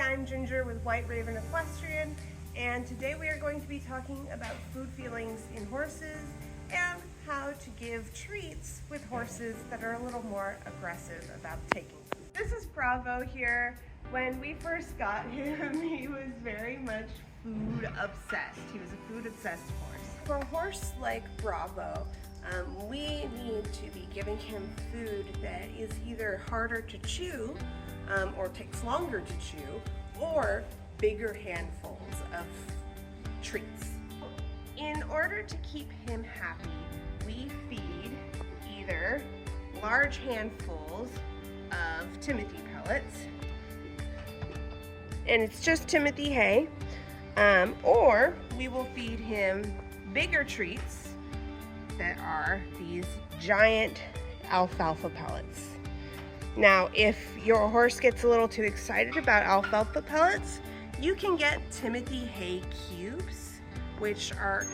I'm Ginger with Whiteraven Equestrian, and today we are going to be talking about food feelings in horses and how to give treats with horses that are a little more aggressive about taking food. This is Bravo here. When we first got him, he was very much food obsessed. He was a food obsessed horse. For a horse like Bravo, we need to be giving him food that is either harder to chew or takes longer to chew, or bigger handfuls of treats. In order to keep him happy, we feed either large handfuls of Timothy pellets, and it's just Timothy hay, or we will feed him bigger treats that are these giant alfalfa pellets. Now, if your horse gets a little too excited about alfalfa pellets, you can get Timothy hay cubes, which are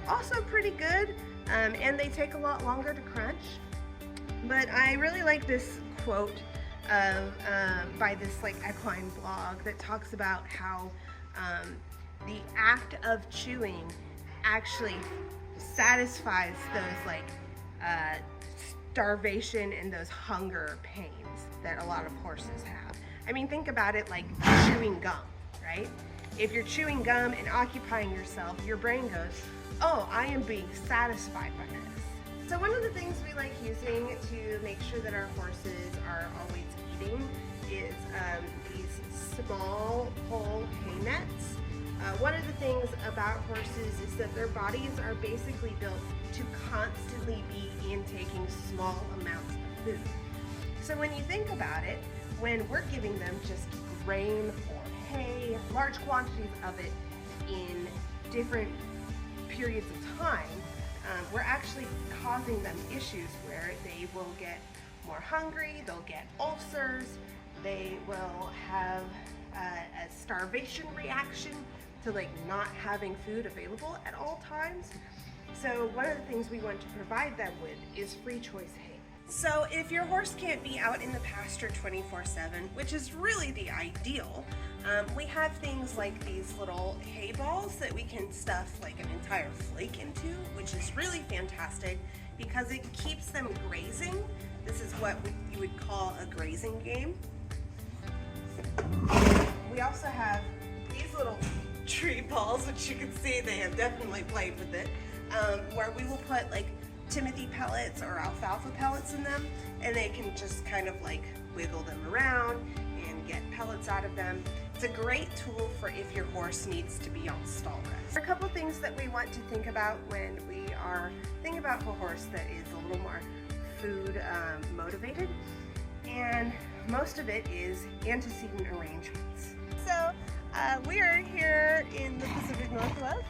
also pretty good, and they take a lot longer to crunch. But I really like this quote by this equine blog that talks about how the act of chewing actually satisfies those starvation and those hunger pains that a lot of horses have. I mean, think about it like chewing gum, right? If you're chewing gum and occupying yourself, your brain goes, oh, I am being satisfied by this. So one of the things we like using to make sure that our horses are always eating is these small whole hay nets. One of the things about horses is that their bodies are basically built to constantly be intaking small amounts of food. So when you think about it, when we're giving them just grain or hay, large quantities of it in different periods of time, we're actually causing them issues where they will get more hungry, they'll get ulcers, they will have a starvation reaction to not having food available at all times. So one of the things we want to provide them with is free choice hay. So if your horse can't be out in the pasture 24/7, which is really the ideal, we have things like these little hay balls that we can stuff an entire flake into, which is really fantastic because it keeps them grazing. This is what you would call a grazing game. We also have these little tree balls, which you can see they have definitely played with it, where we will put Timothy pellets or alfalfa pellets in them, and they can just kind of wiggle them around and get pellets out of them. It's a great tool for if your horse needs to be on stall rest. There are a couple things that we want to think about when we are thinking about a horse that is a little more food motivated, and most of it is antecedent arrangements. So we are here in the Pacific Northwest.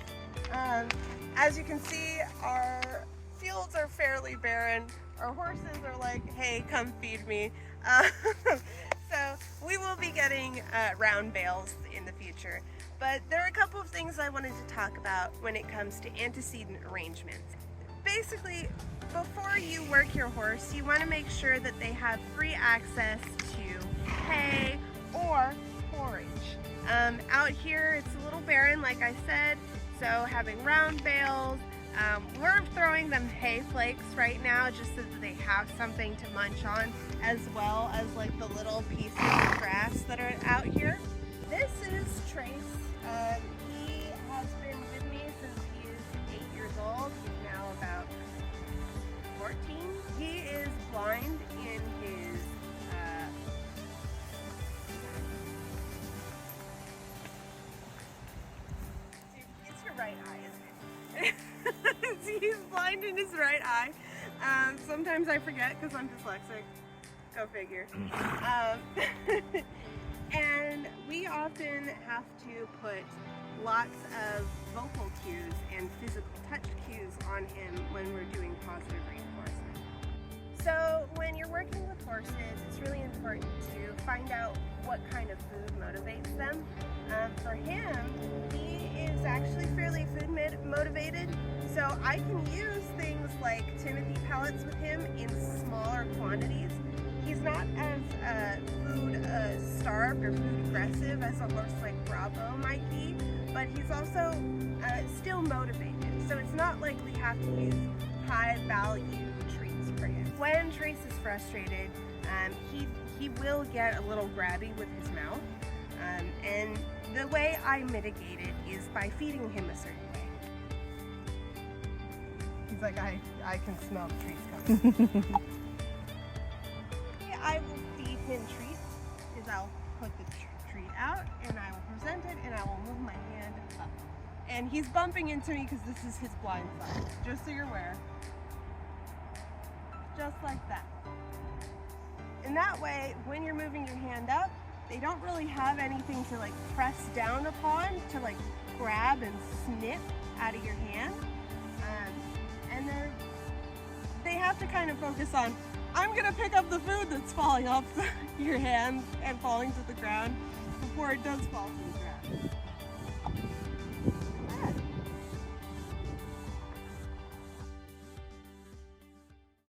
As you can see, our fields are fairly barren. Our horses are like, hey, come feed me. So we will be getting round bales in the future. But there are a couple of things I wanted to talk about when it comes to antecedent arrangements. Basically, before you work your horse, you want to make sure that they have free access to hay or forage. Out here it's a little barren, like I said, so having round bales, we're throwing them hay flakes right now just so that they have something to munch on, as well as the little pieces of grass that are out here. This is Trace. He has been with me since he is 8 years old. He's now about 14. He is blind in his it's your right eye, isn't it? He's blind in his right eye. Sometimes I forget because I'm dyslexic. Go figure. And we often have to put lots of vocal cues and physical touch cues on him when we're doing positive reinforcement. So when you're working with horses, it's really important to find out what kind of food motivates them. For him, he is actually fairly food motivated, so I can use things like Timothy pellets with him in smaller quantities. He's not as food starved or food aggressive as a horse like Bravo might be, but he's also still motivated. So it's not like we have to use high value treats for him. When Trace is frustrated, he will get a little grabby with his mouth. And the way I mitigate it is by feeding him a certain way. He's like, I can smell the treats coming. I will feed him treats is I'll put the treat out and I will present it and I will move my hand up. And he's bumping into me because this is his blind side, just so you're aware. Just like that. And that way, when you're moving your hand up, they don't really have anything to like press down upon to like grab and snip out of your hand. And they have to kind of focus on, I'm gonna pick up the food that's falling off your hand and falling to the ground before it does fall to the ground.